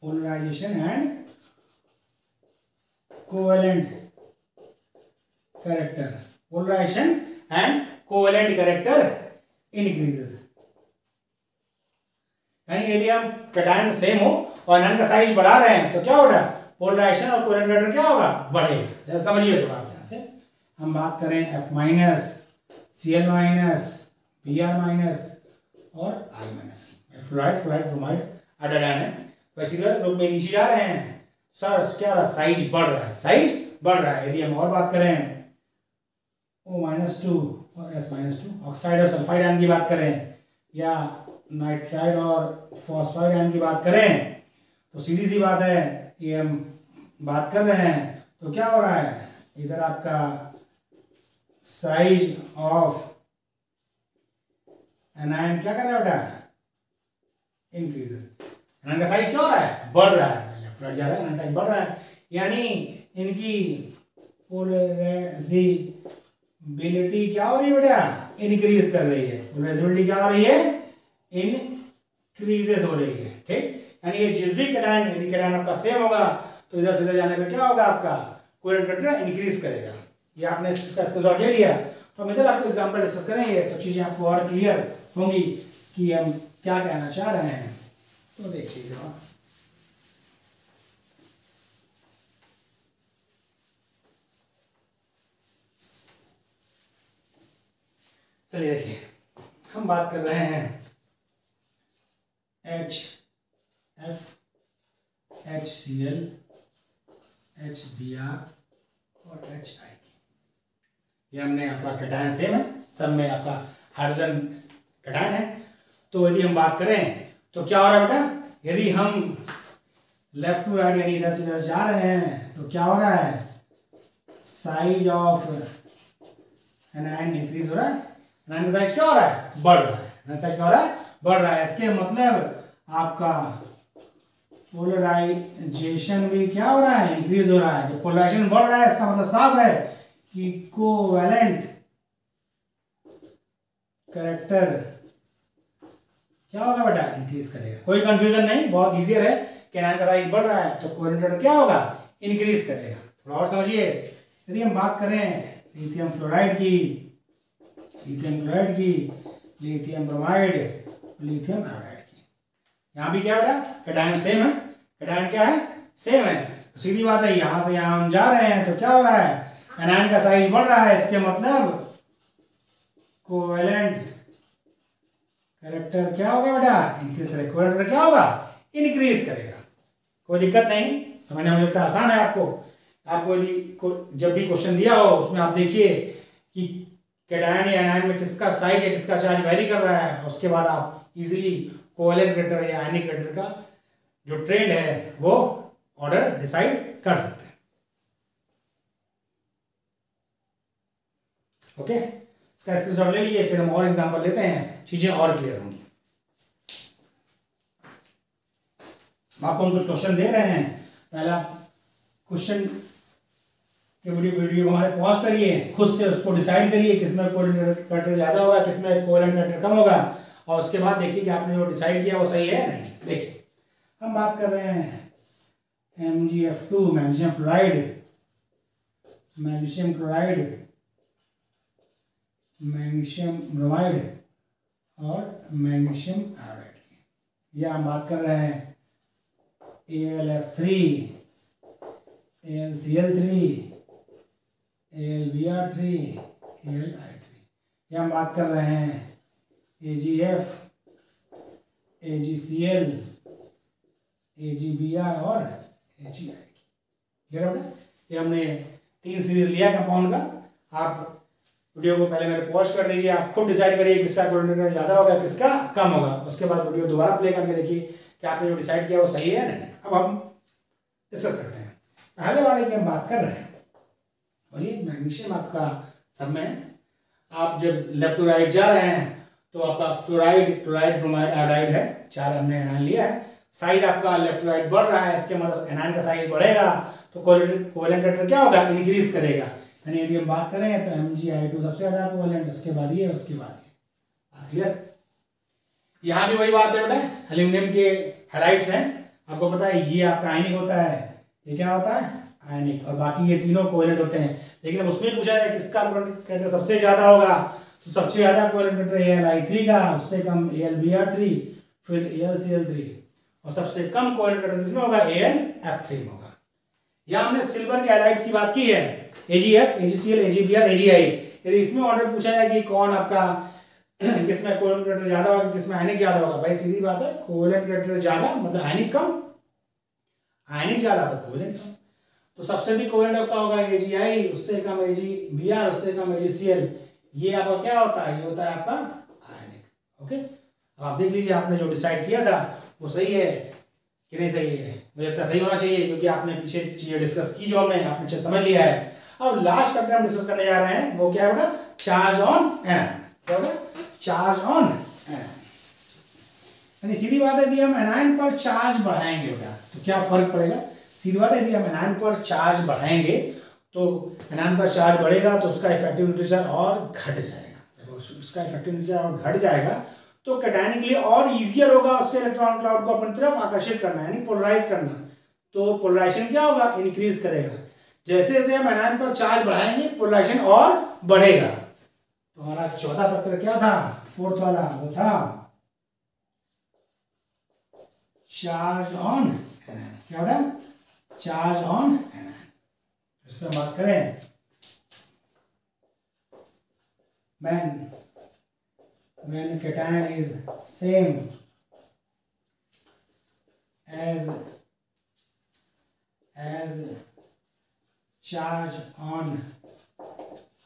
polarization and covalent character. Polarization and covalent character increases. यानी यदि हम कैटायन सेम हो और एनायन का साइज बढ़ा रहे हैं तो क्या होगा पोलराइजेशन और कोवेलेंट कैरेक्टर क्या होगा बढ़ेगा। समझिए थोड़ा यहां से हम बात करें F-, Cl-, Br- और I- fluoride, chloride, bromide, iodine है। वैसे ग्रुप में नीचे जा रहे हैं सर क्या रहा, साइज बढ़ रहा है, साइज बढ़ रहा है। यदि हम और बात करें O-2 और S-2 ऑक्साइड और सल्फाइड आयन की बात करें, या नाइट्राइड और फॉस्फाइड आयन की बात करें, तो सीधी सी बात है, ये हम बात कर रहे हैं तो क्या हो रहा है, इधर आपका साइज ऑफ एनायन क्या कर रहा है बेटा, इंक्रीज। एनायन का साइज क्या हो रहा है, बढ़ रहा है, लेफ्ट राइट जा रहा है, एनायन साइज बढ़ रहा है, यानी इनकी पोलराइजेबिलिटी क्या हो रही है बेटा, इंक्रीज कर रही है। पोलराइजेबिलिटी क्या हो रही है, इंक्रीजेस हो रही है, ठीक। यानी ये जिस भी कैटायन, यदि कैटायन आपका सेम होगा तो इधर से इधर जाने पे क्या होगा, आपका कोवेलेंट कैरेक्टर इंक्रीज करेगा। ये आपने इसका स्क्रीनशॉट ले लिया, तो हम इधर आपको एग्जांपल डिस्कस करेंगे तो चीजें आपको और क्लियर होंगी कि हम क्या कहना चाह रहे हैं। तो देखिए जरा, चलिए देखिए, हम बात कर रहे हैं HF, HCl, HBr और HI की। ये हमने आपका कैटायन सेम है, सब में आपका हाइड्रोजन कैटायन है। तो यदि हम बात करें तो क्या हो रहा है बेटा, यदि हम लेफ्ट टू राइट यानी इधर से इधर जा रहे हैं तो क्या हो रहा है, साइज ऑफ एनायन इंक्रीज हो रहा है, एनायन का साइज क्या हो रहा है, बढ़ रहा है, एनायन साइज क्या हो रहा है, बढ़ रहा है। इसके मतलब आपका पोलराइजेशन भी क्या हो रहा है, इंक्रीज हो रहा है। जब पोलराइजेशन बढ़ रहा है इसका मतलब साफ है कि कोवैलेंट कैरेक्टर क्या होगा बेटा, इंक्रीज करेगा। कोई कंफ्यूजन नहीं, बहुत इजी है कि एनायन का साइज बढ़ रहा है तो कोवैलेंट कैरेक्टर क्या होगा, इंक्रीज करेगा। थोड़ा और समझिए, यदि हम बात करें लिथियम फ्लोराइड की, लिथियम क्लोराइड की, लिथियम ब्रोमाइड, लिथियम आयोडाइड की, यहाँ भी क्या बेटा, कैटायन सेम है, कैटायन क्या है, सेम है। तो सीधी बात है, यहां से यहां हम जा रहे हैं तो क्या हो रहा है, एनायन का साइज बढ़ रहा है, इसके मतलब कोवेलेंट कैरेक्टर क्या होगा बेटा, इंक्रीज करेगा। कोवेलेंट क्या होगा, इंक्रीज करेगा। कोई दिक्कत नहीं, समझने में लगता है आसान है आपको। आपको यदि जब भी क्वेश्चन दिया हो उसमें आप देखिए कि कैटायन या एनायन में किसका साइज या किसका चार्ज वेरी कर रहा है, उसके बाद आप इजीली कोवेलेंट कैरेक्टर या आयनिक कैरेक्टर का जो ट्रेंड है वो ऑर्डर डिसाइड कर सकते हैं। ओके, इसका स्क्रीनशॉट ले लीजिए, फिर हम और एग्जांपल लेते हैं, चीजें और क्लियर होंगी। आपको हम कुछ क्वेश्चन दे रहे हैं, पहला क्वेश्चन के वीडियो हमारे पॉज करिए, खुद से उसको डिसाइड करिए किसमें कोवेलेंट कैरेक्टर ज्यादा होगा, किसमें कोवेलेंट कैरेक्टर कम होगा, और उसके बाद देखिए कि आपने जो डिसाइड किया वो सही है या नहीं। देखिए हम बात कर रहे हैं MgF2 magnesium fluoride, magnesium chloride, magnesium bromide और मैग्नीशियम आयोडाइड की। या हम बात कर रहे हैं AlF3, AlCl3, AlBr3, AlI3। या हम बात कर रहे हैं AgF, AgCl, AgBr और HEI की। क्लियर बेटा, ये हमने 3 सीरीज लिया कंपाउंड का। आप वीडियो को पहले मेरे पॉज कर दीजिए, आप खुद डिसाइड करिए किसका कोवेलेंट ज्यादा होगा, किसका कम होगा। उसके बाद वीडियो दोबारा प्ले करके देखिए कि आपने जो डिसाइड किया वो सही है या नहीं। अब हम डिस्कस करते हैं। पहले वाले की हम बात कर रहे हैं, और ये मैग्नीशियम आपका सब में, आप जब लेफ्ट टू राइट जा रहे हैं तो आपका फ्लोराइड, क्लोराइड, ब्रोमाइड, आयोडाइड है, 4 हमने एनायन लिया है। साइज आपका लेफ्ट टू राइट बढ़ रहा है, इसके मतलब एनायन का साइज बढ़ेगा तो कोवेलेंट कैरेक्टर क्या होगा, इंक्रीज करेगा। यानी यदि हम बात करें तो MgI2 सबसे ज्यादा कोवेलेंट, उसके बाद ये, उसके बाद ये। बात क्लियर। यहाँ भी वही बात है बेटा, एल्यूमिनियम के हैलाइड्स हैं, आपको पता है ये आपका आयनिक होता है, ये क्या होता है, आयनिक, और बाकी ये तीनों कोवेलेंट होते हैं। लेकिन उसमें पूछा है किसका कैरेक्टर सबसे ज्यादा होगा, तो सबसे ज्यादा कोवेलेंट कैरेक्टर AlI3 का, उससे कम AlBr3, फिर AlCl3, और सबसे कम कोवेलेंट कैरेक्टर किसमें होगा, AlF3 में होगा। यहाँ हमने सिल्वर के हैलाइड्स की बात की है, AgF, AgCl, AgBr, AgI। यदि इसमें ऑर्डर पूछा है कि कौन आपका किसमें कोवेलेंट कैरेक्टर ज्यादा होगा, किसमें आयनिक ज्यादा होगा, भाई सीधी बात है, कोवेलेंट कैरेक्टर ज्यादा मतलब आयनिक कम, आयनिक ज्यादा तो कोवेलेंट कम। तो सबसे अधिक कोवेलेंट आपका होगा AgI, उससे कम AgBr, उससे कम AgCl। ये आपका क्या होता है, ये होता है आपका आयनिक। ओके, अब आप देख लीजिए आपने जो डिसाइड किया था वो सही है कि नहीं सही है। मुझे लगता है सही होना चाहिए, क्योंकि आपने पीछे चीजें डिस्कस की जो हमने, आपने अच्छे समझ लिया है। अब लास्ट फैक्टर हम डिस्कस करने जा रहे हैं, वो क्या है बेटा, चार्ज ऑन एनायन। क्या होगा, चार्ज ऑन एनायन। यानी सीधी बात है, यदि हम एनायन पर चार्ज बढ़ाएंगे बेटा तो क्या फर्क पड़ेगा। सीधी बात है, यदि हम एनायन पर चार्ज बढ़ाएंगे तो एनायन पर चार्ज बढ़ेगा तो उसका इफेक्टिव न्यूट्रल और घट जाएगा। उसका इफेक्टिव न्यूट्रल और घट जाएगा तो कैटायन के लिए और इजियर होगा उसके इलेक्ट्रॉन क्लाउड को अपनी तरफ आकर्षित करना, यानी पोलराइज करना। तो पोलराइजेशन क्या होगा, इंक्रीज करेगा। जैसे जैसे हम एनायन पर चार्ज बढ़ाएंगे पोलराइजेशन और बढ़ेगा। तो हमारा चौथा फैक्टर क्या था, फोर्थ वाला, वो था चार्ज ऑन एनायन। क्या होगा, चार्ज ऑन एनायन। इस पर बात करें, when cation is same as charge on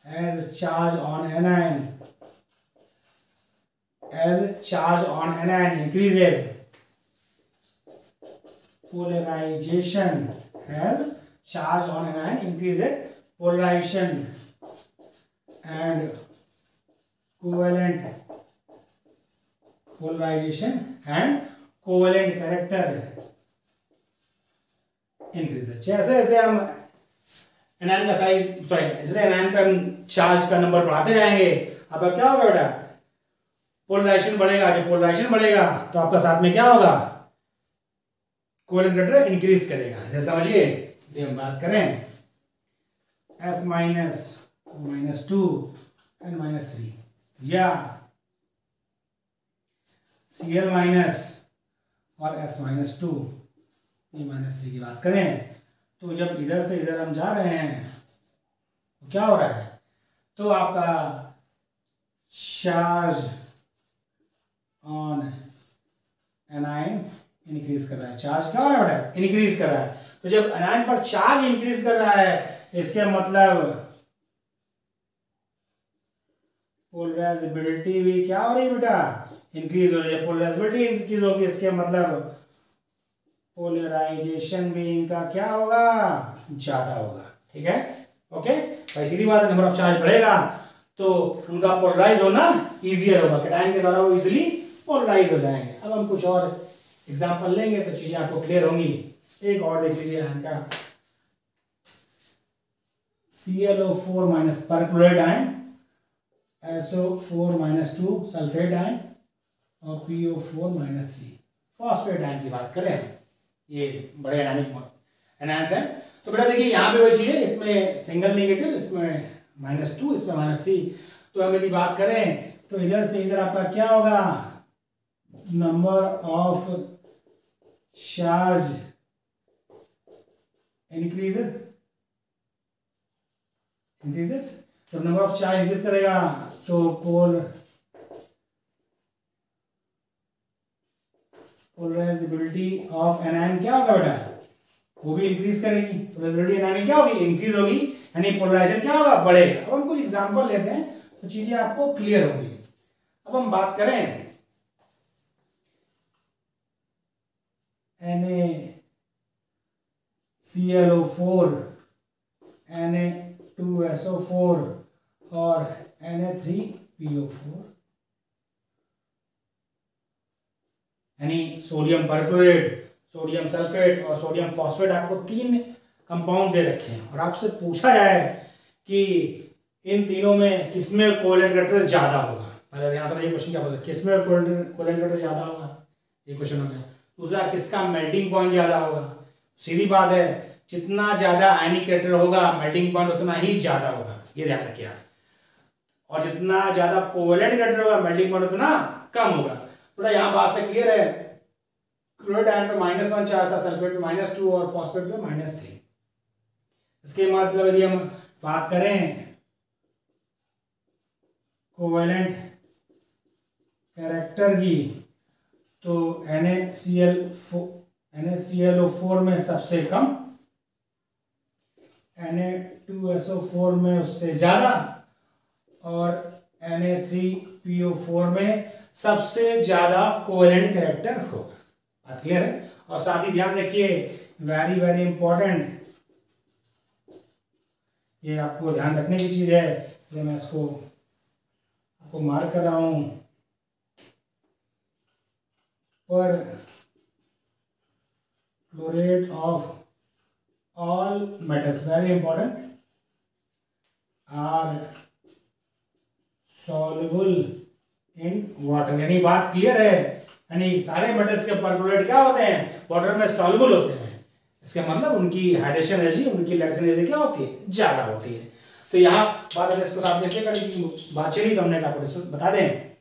anion, as charge on anion increases, polarization, as charge on anion increases polarization and covalent polarization and covalent character increases। जैसे जैसे हम anion का size, sorry, जैसे anion पे हम charge का number बढ़ाते जाएंगे, आपका क्या होगा बेटा, पोलराइजेशन बढ़ेगा। जब पोलराइजेशन बढ़ेगा तो आपका साथ में क्या होगा, कोवेलेंट कैरेक्टर इंक्रीज करेगा। जैसे समझिए, जब हम बात करें F माइनस -2 N -3 या Cl माइनस और S -2 E -3 की बात करें, तो जब इधर से इधर हम जा रहे हैं तो क्या हो रहा है, तो आपका चार्ज ऑन एनायन इंक्रीज कर रहा है। चार्ज क्या हो रहा है बेटा, इंक्रीज कर रहा है। तो जब एनायन पर चार्ज इंक्रीज कर रहा है, इसके मतलब पोलराइजेबिलिटी भी क्या हो रही है बेटा, इंक्रीज हो रही है। पोलराइजेबिलिटी इंक्रीज होगी, इसके मतलब पोलराइजेशन भी इनका क्या होगा, ज्यादा होगा। ठीक है, ओके भाई, सीधी बात है, नंबर ऑफ चार्ज बढ़ेगा तो उनका पोलराइज होना इजियर होगा, कैटायन के द्वारा वो इजिली पोलराइज हो जाएंगे। अब हम कुछ और एग्जांपल लेंगे तो चीजें आपको क्लियर होंगी। एक और देख लीजिए इनका, ClO4 minus perchloride ion, SO4 -2 sulphate ion और PO4 -3 फॉस्फेट आयन की बात करें, ये बड़े एनायंस हैं। तो बेटा देखिए यहाँ पे वही चीज है, इसमें सिंगल नेगेटिव, इसमें -2, इसमें -3। तो हम यदि बात करें तो इधर से इधर आपका क्या होगा, नंबर ऑफ चार्ज इंक्रीजेस। तो नंबर ऑफ चार्ज इंक्रीज करेगा तो पोलराइजेबिलिटी ऑफ एनायन क्या होगा बेटा, वो भी इंक्रीज करेगी। पोलराइजेबिलिटी एनायन क्या होगी, इंक्रीज होगी, यानी पोलराइजेशन क्या होगा, बढ़ेगा। अब हम कुछ एग्जांपल लेते हैं तो चीजें आपको क्लियर होगी। अब हम बात करें NaClO4, Na2SO4 और Na3PO4, यानी सोडियम परक्लोरेट, सोडियम सल्फेट और सोडियम फॉस्फेट। आपको 3 कंपाउंड दे रखे हैं और आपसे पूछा जाए कि इन तीनों में किसमें कोवेलेंट कैरेक्टर ज्यादा होगा। पहले ध्यान समझिए क्वेश्चन क्या बोलता है, किसमें कोवेलेंट कैरेक्टर ज्यादा होगा, ये क्वेश्चन हो गया। दूसरा, किसका मेल्टिंग पॉइंट ज्यादा होगा। सीधी बात है, जितना ज्यादा आयनिक कैरेक्टर होगा मेल्टिंग पॉइंट उतना ही ज्यादा होगा, ये ध्यान रखिए आप। और जितना ज्यादा कोवेलेंट कैरेक्टर होगा मेल्टिंग पॉइंट उतना कम होगा। तो यहाँ बात से क्लियर है, क्लोराइड आयन पे -1 चार्ज था, सल्फेट पे -2 और फॉस्फेट पे -3। इसके मतलब यदि हम बात करें कोवेलेंट कैरेक्टर की, तो NaCl4 NaClO4 में सबसे कम, Na2SO4 में उससे ज्यादा, और Na3PO4 में सबसे ज्यादा कोवेलेंट कैरेक्टर होगा। बात क्लियर है? और साथ ही ध्यान रखिए, वेरी वेरी इंपॉर्टेंट, ये आपको ध्यान रखने की चीज है, इसलिए मैं इसको आपको मार्क कर रहा हूं। Perchlorate of all metals, very important, are soluble in water. यानी बात क्लियर है, यानी सारे मेटल्स के परक्लोरेट क्या होते हैं, वाटर में सॉल्युबल होते हैं। इसका मतलब उनकी हाइड्रेशन एनर्जी, उनकी लैटिस एनर्जी क्या होती है, ज्यादा होती है। तो यहाँ बात अगर इसको साथ में करके बात चली तो हमने आपको बता दें,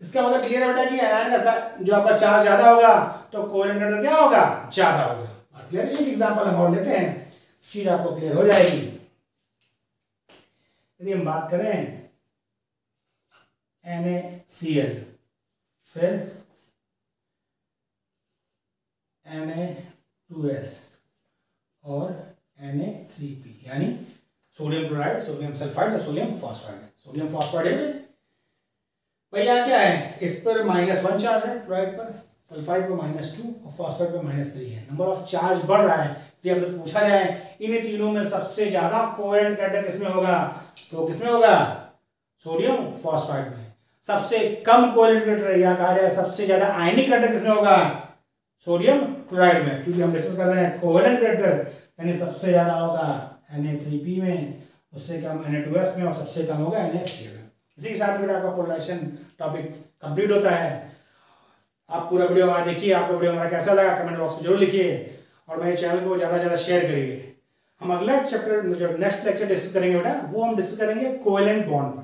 इसका मतलब क्लियर है बेटा कि आयन का जो आपका चार्ज ज्यादा होगा तो कोवेलेंट कैरेक्टर क्या होगा, ज्यादा होगा। बात क्लियर है? एक एग्जांपल हम और लेते हैं, चीज आपको क्लियर हो जाएगी। यदि हम बात करें NaCl, फिर Na2S और Na3P, यानी सोडियम क्लोराइड, सोडियम सल्फाइड और सोडियम फॉस्फाइड। सोडियम फॉस्फाइड है भाई, यहाँ क्या है, इस पर -1 चार्ज है क्लोराइड पर, सल्फाइड पर -2 और फॉस्फाइड पर -3 है। नंबर ऑफ चार्ज बढ़ रहा है, ये हमसे पूछा गया है इन तीनों में सबसे ज्यादा कोवेलेंट कैरेक्टर किसमें होगा, तो किसमें होगा, सोडियम फॉस्फाइड में। सबसे कम कोवेलेंट कैरेक्टर या कहा जाए सबसे ज्यादा आयनिक कैरेक्टर किसमें होगा, सोडियम क्लोराइड में, क्योंकि हम डिस्कस कर रहे हैं कोवेलेंट कैरेक्टर, यानी सबसे ज्यादा होगा Na3P में, उससे कम Na2S में, और सबसे कम होगा NaCl में। इसी के साथ में आपका पोलराइजेशन टॉपिक कंप्लीट होता है। आप पूरा वीडियो हमारा देखिए, आपको वीडियो हमारा कैसा लगा कमेंट बॉक्स में जरूर लिखिए, और मेरे चैनल को ज़्यादा से ज़्यादा शेयर करिए। हम अगला चैप्टर जो नेक्स्ट लेक्चर डिस्कस करेंगे बेटा, वो हम डिस्कस करेंगे कोवेलेंट बॉन्ड पर।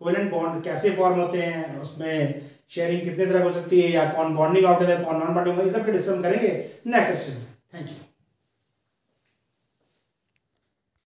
कोवेलेंट बॉन्ड कैसे फॉर्म होते हैं, उसमें शेयरिंग कितने तरह हो सकती है, या कौन बॉन्डिंग आउट है, कौन नॉन बॉन्डिंग, ये सब डिस्कस करेंगे नेक्स्ट लेक्चर में। Thank you.